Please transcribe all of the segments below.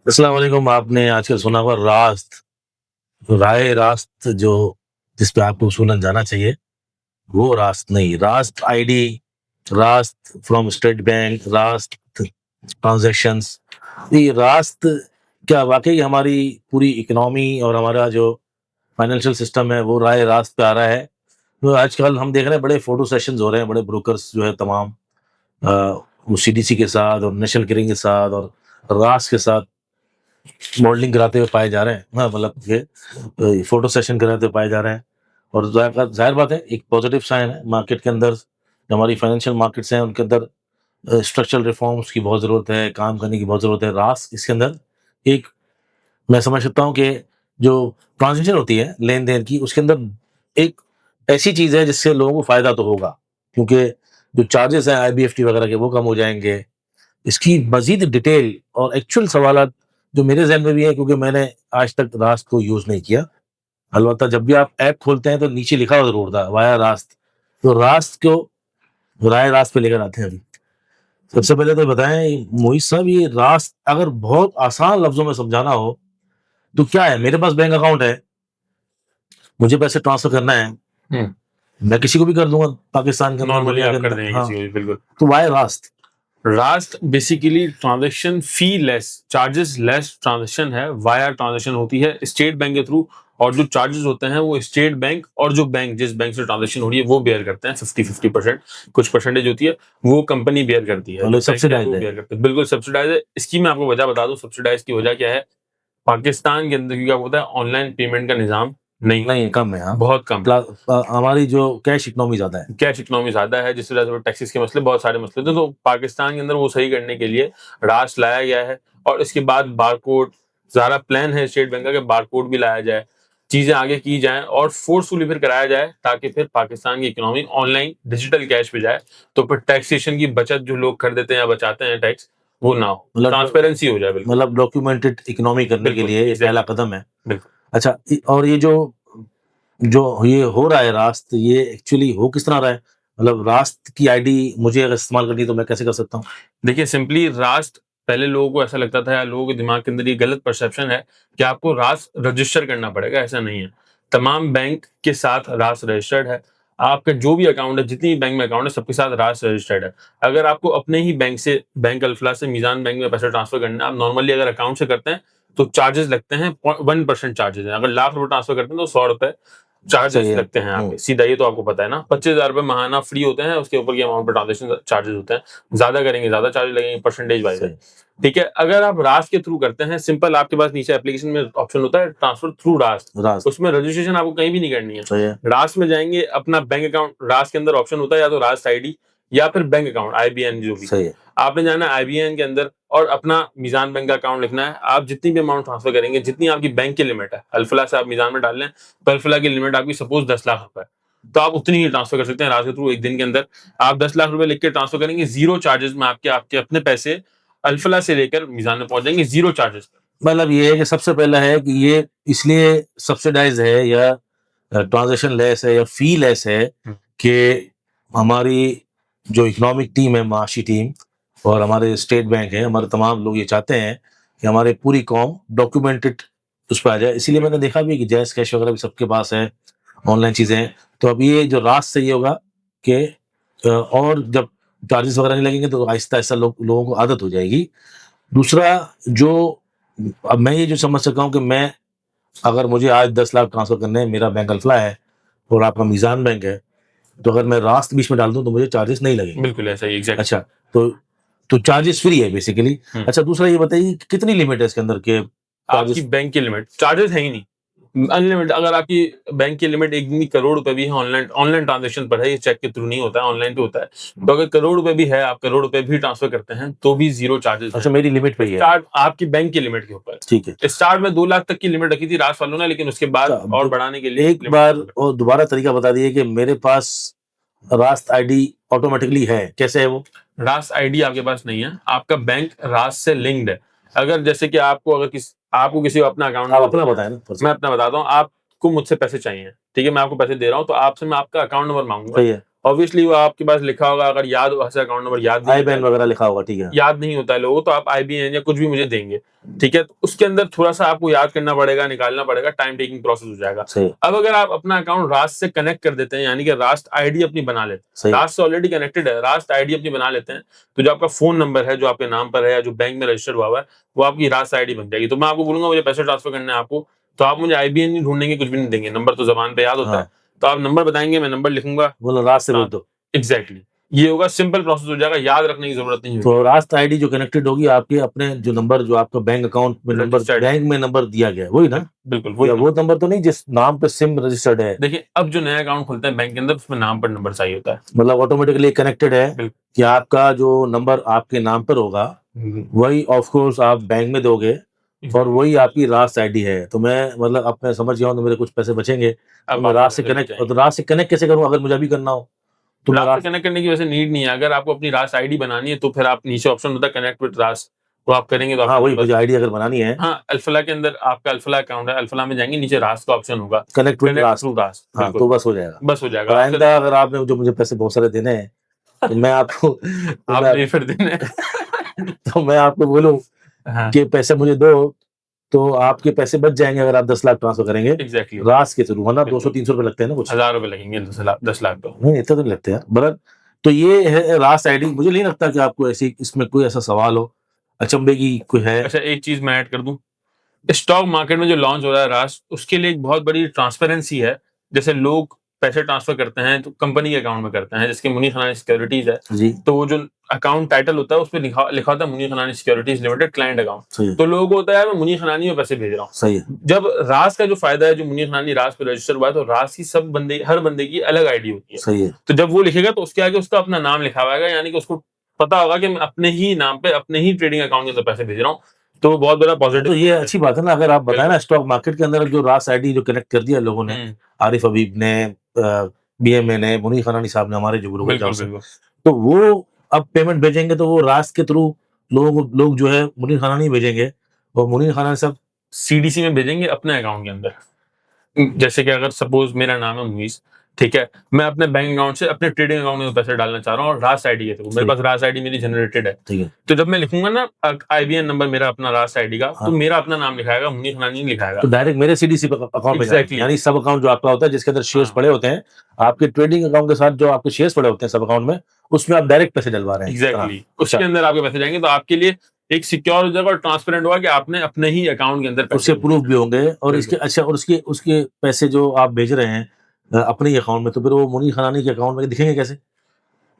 अस्सलाम वालेकुम। आपने आजकल सुना होगा रास्त, राय रास्त जो जिस पे आपको उसूलन जाना चाहिए, वो रास्त नहीं, रास्त आईडी, रास्त फ्रॉम स्टेट बैंक, रास्त ट्रांज़ैक्शंस। ये रास्त क्या वाक़ई हमारी पूरी इकोनॉमी और हमारा जो फाइनेंशियल सिस्टम है, वो राय रास्त पे आ रहा है? तो आजकल हम देख रहे हैं बड़े फ़ोटो सेशंस हो रहे हैं, बड़े ब्रोकर्स जो है तमाम अ, वो सीडीसी के साथ और नेशनल क्लीयरिंग के साथ और रास्त के साथ मॉडलिंग कराते हुए पाए जा रहे हैं। हाँ, मतलब ये फ़ोटो सेशन कराते हुए पाए जा रहे हैं और ज़ाहिर बात है एक पॉज़िटिव साइन है मार्केट के अंदर, जो हमारी फाइनेंशियल मार्केट्स हैं उनके अंदर स्ट्रक्चरल रिफ़ॉर्म्स की बहुत ज़रूरत है, काम करने की बहुत ज़रूरत है। रास इसके अंदर एक मैं समझ सकता हूँ कि जो ट्रांज़िशन होती है लेन-देन की, उसके अंदर एक ऐसी चीज़ है जिससे लोगों को फ़ायदा तो होगा, क्योंकि जो चार्जेज़ हैं आईबीएफटी वगैरह के वो कम हो जाएँगे। इसकी मज़ीद डिटेल और एक्चुअल सवालात जो मेरे ज़हन में भी है, क्योंकि मैंने आज तक रास्त को यूज़ नहीं किया। अलबत्ता जब भी आप ऐप खोलते हैं तो नीचे लिखा हुआ ज़रूर था वाया रास्त। तो रास्त को राय रास्त पे लेकर आते हैं अभी। सबसे पहले तो बताएँ मोहित साहब, ये रास्त अगर बहुत आसान लफ्ज़ों में समझाना हो तो क्या है? मेरे पास बैंक अकाउंट है, मुझे पैसे ट्रांसफ़र करना है, हुँ। मैं किसी को भी कर दूँगा पाकिस्तान के अंदर, नॉर्मली दुनिया के आप कर अंदर। देंगे हाँ, किसी को भी, बिल्कुल। तो वाया रास्त। रास्ट बेसिकली ट्रांज़ैक्शन फ़ी लेस, चार्जेस लेस ट्रांज़ैक्शन है, वाया ट्रांज़ैक्शन होती है स्टेट बैंक के थ्रू और जो चार्जेस होते हैं वो स्टेट बैंक और जो बैंक जिस बैंक से ट्रांज़ैक्शन हो रही है वो बेयर करते हैं 50-50%। कुछ परसेंटेज होती है, वो कंपनी बेयर करती है, मतलब जो बैंक है सब्सिडाइज़्ड वो है। बेयर करते हैं। बिल्कुल सब्सिडाइज़ है। इसकी मैं आपको वजह बता दूँ, सब्सिडाइज़ की वजह क्या है? पाकिस्तान के अंदर क्या होता है, ऑनलाइन पेमेंट का निज़ाम नहीं है, नहीं, कम है, हाँ। बहुत कम है। हमारी जो कैश इकोनॉमी ज़्यादा है। कैश इकोनॉमी ज़्यादा है, जिसकी वजह से टैक्सेस के मसले, बहुत सारे मसले थे, तो पाकिस्तान के अंदर वो सही करने के लिए रास लाया गया है और इसके बाद बारकोड, सारा प्लान है स्टेट बैंक का कि बारकोड भी लाया जाए, चीज़ें आगे की जाएँ और फोर्सफुली फिर कराया जाए ताकि फिर पाकिस्तान की इकोनॉमी ऑनलाइन डिजिटल कैश पे जाए, तो फिर टैक्सेशन की बचत जो लोग कर देते हैं या बचाते हैं टैक्स, वो ना हो, मतलब ट्रांसपेरेंसी हो जाए। बिल्कुल, मतलब डॉक्यूमेंटेड इकोनॉमी करने के बिल्कुल, लिए ये पहला एग्ज़ैक्टली, कदम है। बिल्कुल। अच्छा, और ये जो जो ये हो रहा है रास्त, ये एक्चुअली हो किस तरह रहा है? मतलब रास्त की आईडी मुझे अगर इस्तेमाल करनी है तो मैं कैसे कर सकता हूँ? देखिए सिंपली रास्ट, पहले लोगों को ऐसा लगता था या लोगों के दिमाग के अंदर ये गलत परसेप्शन है कि आपको रास्ट रजिस्टर करना पड़ेगा, ऐसा नहीं है। तमाम बैंक के साथ रास्ट रजिस्टर्ड है। आपका जो भी अकाउंट है, जितनी भी बैंक में अकाउंट है, सबके साथ रास्ट रजिस्टर्ड है। अगर आपको अपने ही बैंक से, बैंक अल्फला से मीज़ान बैंक में पैसे ट्रांसफर करना है, आप नॉर्मली अगर अकाउंट से करते हैं तो चार्जेस लगते हैं, 1% चार्जेस हैं। अगर लाख रुपए ट्रांसफर करते हैं तो ₹100 सही चार्जेस है। लगते हैं आपके, सीधा, ये तो आपको पता है ना। ₹25,000 महाना फ्री होते हैं, उसके ऊपर की अमाउंट पे ट्रांज़ैक्शन चार्जेस होते हैं। ज़्यादा करेंगे, ज़्यादा चार्ज लगेंगे, परसेंटेज वाइज़ है। सही। ठीक है? अगर आप रास्ट के थ्रू करते हैं, सिंपल, आपके पास नीचे एप्लीकेशन में ऑप्शन होता है ट्रांसफर थ्रू रास्ट, रास्त। उसमें रजिस्ट्रेशन आपको कहीं भी नहीं करनी है। सही है। रास्ट में जाएँगे, अपना बैंक अकाउंट, रास्ट के अंदर ऑप्शन होता है या तो रास्ट आईडी या फिर बैंक अकाउंट, आईबीएन जो भी। सही है। आपने जाना है आईबीएन के अंदर और अपना मीज़ान बैंक का अकाउंट लिखना है। आप जितनी भी अमाउंट ट्रांसफर करेंगे, जितनी आपकी बैंक की लिमिट है, अल्फला से आप मीज़ान में डाल लें, तो अल्फला की लिमिट आपकी सपोज़ 10 लाख रुपए है, तो आप उतनी ही ट्रांसफर कर सकते हैं रास्ट के थ्रू 1 दिन के अंदर। आप 10 लाख रुपए लिख के ट्रांसफर करेंगे, ज़ीरो चार्जेस में आपके आपके अपने पैसे अल्फला से लेकर मीज़ान में पहुँच जाएँगे, ज़ीरो चार्जेस पे। मतलब ये है कि सबसे पहला है कि ये इसलिए सब्सिडाइज़ है या ट्रांज़ैक्शन लेस है या फ़ी लेस है हुँ। कि हमारी जो इकोनॉमिक टीम है, माशी टीम और हमारे स्टेट बैंक हैं, हमारे तमाम लोग ये चाहते हैं कि हमारी पूरी कौम डॉक्यूमेंटेड उस पे आ जाए। इसीलिए मैंने देखा भी कि जैज़ कैश वगैरह भी सबके पास है, ऑनलाइन चीज़ें हैं। तो अब ये जो रास्त से ये होगा कि और जब चार्जेस वगैरह नहीं लगेंगे तो आहिस्ता-आहिस्ता लोगों को आदत हो जाएगी। दूसरा जो अब मैं ये जो समझ सका हूँ कि मैं अगर मुझे आज 10 लाख ट्रांसफ़र करने हैं, मेरा बैंक अल्फ़ला है और आपका मीज़ान बैंक है, तो अगर मैं रास्त बीच में डाल दूँ तो मुझे चार्जेस नहीं लगेंगे। बिल्कुल ऐसा ही, एग्ज़ैक्टली। अच्छा, तो चार्जेस फ्री है बेसिकली। हुँ। अच्छा, दूसरा ये बताइए कि कितनी लिमिट है इसके अंदर के आपकी चार्जेस? बैंक की लिमिट, चार्जेस है ही नहीं। अनलिमिटेड, अगर आपकी बैंक की लिमिट 1 दिन की करोड़ रुपए भी है, ऑनलाइन ऑनलाइन ट्रांज़ैक्शन पर है, ये चेक के थ्रू नहीं होता है, ऑनलाइन पे होता है। तो अगर करोड़ रुपए भी है, आप करोड़ रुपए भी ट्रांसफर करते हैं, तो भी ज़ीरो चार्जेस अच्छा, हैं। मेरी लिमिट पे ही है। स्टार्ट आपकी बैंक की लिमिट के ऊपर। ठीक है। स्टार्ट में 2 लाख तक की लिमिट रखी थी रास वालों ने, लेकिन उसके अच्छा, बाद और अब बढ़ाने के लिए एक लिमिट बार कम कर। और दोबारा तरीका बता दीजिए कि मेरे पास रास्त आईडी ऑटोमैटिकली है, कैसे है वो? रास आईडी आपके पास नहीं है, आपका बैंक रास से लिंक्ड है। अगर जैसे कि आपको किसी को अपना अकाउंट आप नंबर अपना देना है, बताएँ ना फर्ज़। मैं अपना बताता हूँ, आपको मुझसे पैसे चाहिए, ठीक है? मैं आपको पैसे दे रहा हूँ, तो आपसे मैं आपका अकाउंट नंबर माँगूँगा। सही है। ऑब्वियसली वो आपके पास लिखा होगा, अगर याद ऐसा अकाउंट नंबर याद नहीं IBAN वगैरह लिखा होगा, ठीक है। याद नहीं होता है लोगों को, तो आप आईबीएन या कुछ भी मुझे देंगे, ठीक है। तो उसके अंदर थोड़ा सा आपको याद करना पड़ेगा, निकालना पड़ेगा, टाइम टेकिंग प्रोसेस हो जाएगा। सही अब अगर आप अपना अकाउंट रास्ट से कनेक्ट कर देते हैं, यानी कि रास्ट आईडी अपनी बना लेते हैं, सही रास्ट से ऑलरेडी कनेक्टेड है, रास्ट आईडी अपनी बना लेते हैं, तो जो आपका फोन नंबर है जो आपके नाम पर है या जो बैंक में रजिस्टर्ड हुआ है, वो आपकी रास्ट आईडी बन जाएगी। तो मैं आपको बोलूंगा मुझे पैसे ट्रांसफर करने हैं आपको, तो आप मुझे आईबीएन नहीं ढूंढेंगे, कुछ भी नहीं देंगे, नंबर तो जबान पे याद होता है, हाँ, तो आप नंबर बताएंगे, मैं नंबर लिखूंगा, बोलो रास्त से भेज दो। एग्जैक्टली ये होगा, सिंपल प्रोसेस हो जाएगा, याद रखने की जरूरत नहीं होगी। तो रास्त आईडी जो कनेक्टेड होगी आपके अपने जो नंबर, जो आपका बैंक अकाउंट में नंबर, Registered। बैंक में नंबर दिया गया है, वही ना? बिल्कुल या वही। वो नंबर तो नहीं जिस नाम पे सिम रजिस्टर्ड है? देखिए अब जो नया अकाउंट खुलता है बैंक के अंदर, उसमें नाम पर नंबर चाहिए होता है। मतलब ऑटोमेटिकली कनेक्टेड है बिल्कुल। कि आपका जो नंबर आपके नाम पर होगा वही ऑफ कोर्स आप बैंक में दोगे और वही आपकी रास्त आईडी है। तो मैं मतलब अब मैं समझ गया हूँ, तो मेरे कुछ पैसे बचेंगे, तो अब मैं आपके रास्त से पैसे बच कनेक्ट, जाएंगे। तो रास्त से कनेक्ट कैसे करूँ अगर मुझे अभी करना हो? तो मैं रास्ट से रास्त, कनेक्ट करने की वैसे नीड नहीं है, अगर आपको अपनी रास्ट आईडी बनानी है तो फिर आप नीचे ऑप्शन होता है कनेक्ट विद रास्ट, तो आप करेंगे तो हाँ आपका वही नंबर, मुझे आईडी अगर बनानी है, हाँ अल्फला के अंदर आपका अल्फला अकाउंट है, अल्फला में जाएंगे, नीचे रास्ट का ऑप्शन होगा, कनेक्ट विद कनेक्ट रास्त, थ्रू रास्ट, हाँ बिल्कुल तो बस हो जाएगा। बस हो जाएगा। और आपका आइंदा अगर आपने जो मुझे पैसे बहुत सारे देने हैं तो मैं आपको तो आप मैं नहीं फिर देने तो मैं आपको बोलूं हाँ कि पैसे मुझे दो, तो आपके पैसे बच जाएंगे अगर आप 10 लाख ट्रांसफर करेंगे एग्जैक्टली, रास्त के थ्रू, वरना बिल्कुल। 200-300 रुपए लगते हैं ना कुछ। 1000 रुपए लगेंगे, 10 लाख तो। नहीं इतना तो नहीं लगते यार बरं। तो ये है रास्त आईडी। मुझे नहीं लगता कि आपको ऐसी इसमें कोई ऐसा सवाल हो, अचंभे की कोई है। अच्छा एक चीज मैं ऐड कर दूं, स्टॉक मार्केट में जो लॉन्च हो रहा है रास्ट, उसके लिए एक बहुत बड़ी ट्रांसपेरेंसी है। जैसे लोग पैसे ट्रांसफर करते हैं तो कंपनी के अकाउंट में करते हैं, जिसके मुनीर खनानी सिक्योरिटीज है, जी तो वो जो अकाउंट टाइटल होता है उस पर लिखा लिखा होता है Munir Khanani securities limited client account. सही है, तो लोगों को होता है यार मैं मुनीर खनानी में पैसे भेज रहा हूँ। सही है, जब रास का जो फायदा है, जो मुनीर खनानी रास पे रजिस्टर हुआ है, तो रास की सब बंदे, हर बंदे की अलग आईडी होती है। सही है। तो जब वो लिखेगा तो उसके आगे उसका अपना नाम लिखा हुआ है, यानी कि उसको पता होगा कि मैं अपने ही नाम पे अपने ही ट्रेडिंग अकाउंट के अंदर पैसे भेज रहा हूँ, तो वो बहुत बड़ा तो पॉजिटिव। ये अच्छी बात है ना, अगर आप बताए ना स्टॉक मार्केट के अंदर जो रास्त आईडी जो कनेक्ट कर दिया लोगों ने, आरिफ हबीब ने, बीएमए ने, मुनीर खनानी साहब ने, हमारे जो ग्रुप बिल्कुल से, बिल्कुल तो वो अब पेमेंट भेजेंगे तो वो रास्त के थ्रू लोग जो है मुनीर खनानी भेजेंगे और मुनीर खनानी साहब सीडीसी में भेजेंगे अपने अकाउंट के अंदर। जैसे कि अगर सपोज मेरा नाम है मुनीस, ठीक है, मैं अपने बैंक अकाउंट से अपने ट्रेडिंग अकाउंट में पैसे डालना चाह रहा हूँ और रास आईडी है, तो मेरे सही। पास रास आईडी मेरी जनरेटेड है, ठीक है, तो जब मैं लिखूंगा ना आईबीएन नंबर मेरा अपना रास आईडी का, हाँ। तो मेरा अपना नाम लिखाएगा, मुनीर खनानी नहीं लिखाएगा। तो डायरेक्ट मेरे सीडीसी अकाउंट में जाएगा। Exactly। यानी सब अकाउंट जो आपका होता है जिसके अंदर शेयर्स हाँ। पड़े होते हैं, आपके ट्रेडिंग अकाउंट के साथ जो आपके शेयर्स पड़े होते हैं सब अकाउंट में, उसमें आप डायरेक्ट पैसे डलवा रहे हैं। एग्जैक्टली अच्छा। उसके अंदर आपके पैसे जाएंगे, तो आपके लिए एक सिक्योर हो जाएगा और ट्रांसपेरेंट होगा कि आपने अपने ही अकाउंट के अंदर पैसे उससे प्रूफ भी होंगे और बिल्कुल। इसके अच्छा, और उसके उसके पैसे जो आप भेज रहे हैं अपने ही अकाउंट में, तो फिर वो मुनीर खनानी के अकाउंट में दिखेंगे कैसे?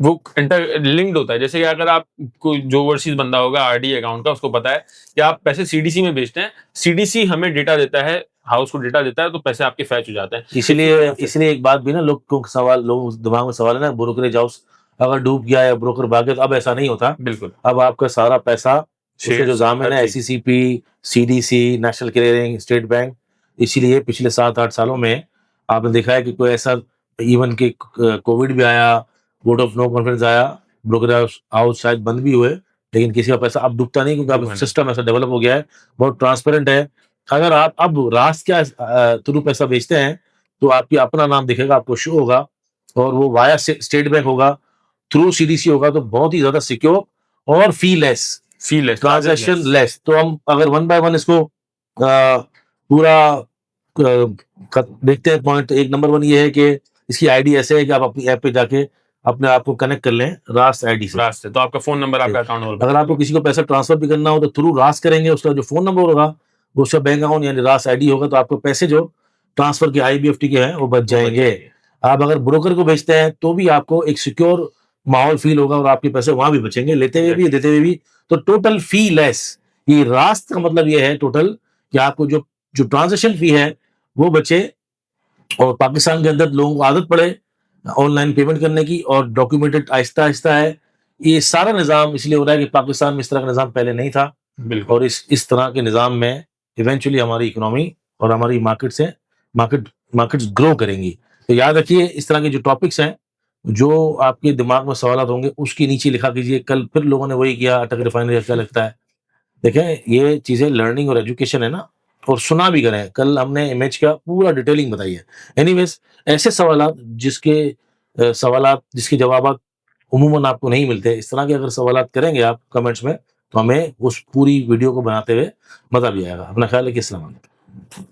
वो इंटर लिंक्ड होता है। जैसे कि अगर आप कोई जो ओवरसीज बंदा होगा आरडी अकाउंट का, उसको पता है कि आप पैसे सीडीसी में भेजते हैं, सीडीसी हमें डेटा देता है, हाउस को डेटा देता है, तो पैसे आपके फैच हो जाते हैं। इसलिए एक बात भी ना, लोग को सवाल, लोग दिमाग में सवाल है ना, ब्रोकरेज हाउस अगर डूब गया या ब्रोकर भाग गया, तो अब ऐसा नहीं होता। बिल्कुल अब आपका सारा पैसा उसके जो शेयर्स, जामिन हर है, चीज। SCCP, CDC, national clearing, state bank, इसीलिए पिछले 7-8 सालों में आपने देखा है कि कोई ऐसा, इवन के कोविड भी आया, वोट ऑफ नो कॉन्फिडेंस आया, ब्रोकरेज हाउस शायद बंद भी हुए, लेकिन किसी का पैसा अब डूबता नहीं, क्योंकि अब डूबा नहीं। सिस्टम ऐसा डेवलप हो गया है, बहुत ट्रांसपेरेंट है। अगर आप अब रास्त क्या थ्रू पैसा भेजते हैं तो आपकी अपना नाम दिखेगा, आपको शो होगा, और वो वाया स्टेट बैंक होगा, थ्रू सीडीसी होगा, तो बहुत ही ज्यादा सिक्योर और फी लेस, फीलेस ट्रांजैक्शन लेस। तो हम अगर वन बाय वन इसको पूरा देखते हैं, पॉइंट एक नंबर 1 ये है कि इसकी आईडी ऐसे है कि आप अपनी ऐप पे जाके अपने आप को कनेक्ट कर लें रास्त आईडी से। रास्ते, तो आपका फोन नंबर, आपका अकाउंट नंबर, अगर आपको किसी को पैसा ट्रांसफर भी करना हो तो थ्रू रास्त करेंगे, उसका जो फोन नंबर होगा वो उसका बैंक अकाउंट यानी रास्त आईडी होगा, तो आपको पैसे जो ट्रांसफर के आईबीएफटी के हैं वो बच जाएंगे। आप अगर ब्रोकर को भेजते हैं तो भी आपको एक सिक्योर माहौल फील होगा और आपके पैसे वहां भी बचेंगे, लेते हुए भी देते हुए भी। तो टोटल फी लेस, ये रास्त का मतलब ये है टोटल कि आपको जो जो ट्रांजेक्शन फी है वो बचे, और पाकिस्तान के अंदर लोगों को आदत पड़े ऑनलाइन पेमेंट करने की, और डॉक्यूमेंटेड आहिस्ता आहिस्ता है ये सारा निज़ाम, इसलिए हो रहा है कि पाकिस्तान में इस तरह का निज़ाम पहले नहीं था, बिल्कुल। और इस तरह के निज़ाम में इवेंचुअली हमारी इकोनॉमी और हमारी मार्केट्स ग्रो करेंगी। तो याद रखिए, इस तरह के जो टॉपिक्स हैं, जो आपके दिमाग में सवाल होंगे उसके नीचे लिखा कीजिए। कल फिर लोगों ने वही किया, अटक रिफाइनरी का क्या लगता है। देखें, ये चीज़ें लर्निंग और एजुकेशन है ना, और सुना भी करें। कल हमने इमेज का पूरा डिटेलिंग बताई है। एनीवेज, ऐसे सवाल जिसके सवालात जिसके जवाब उमूमन आपको नहीं मिलते, इस तरह के अगर सवालात करेंगे आप कमेंट्स में, तो हमें उस पूरी वीडियो को बनाते हुए मज़ा भी आएगा। अपना ख्याल रखिए, अस्सलाम वालेकुम।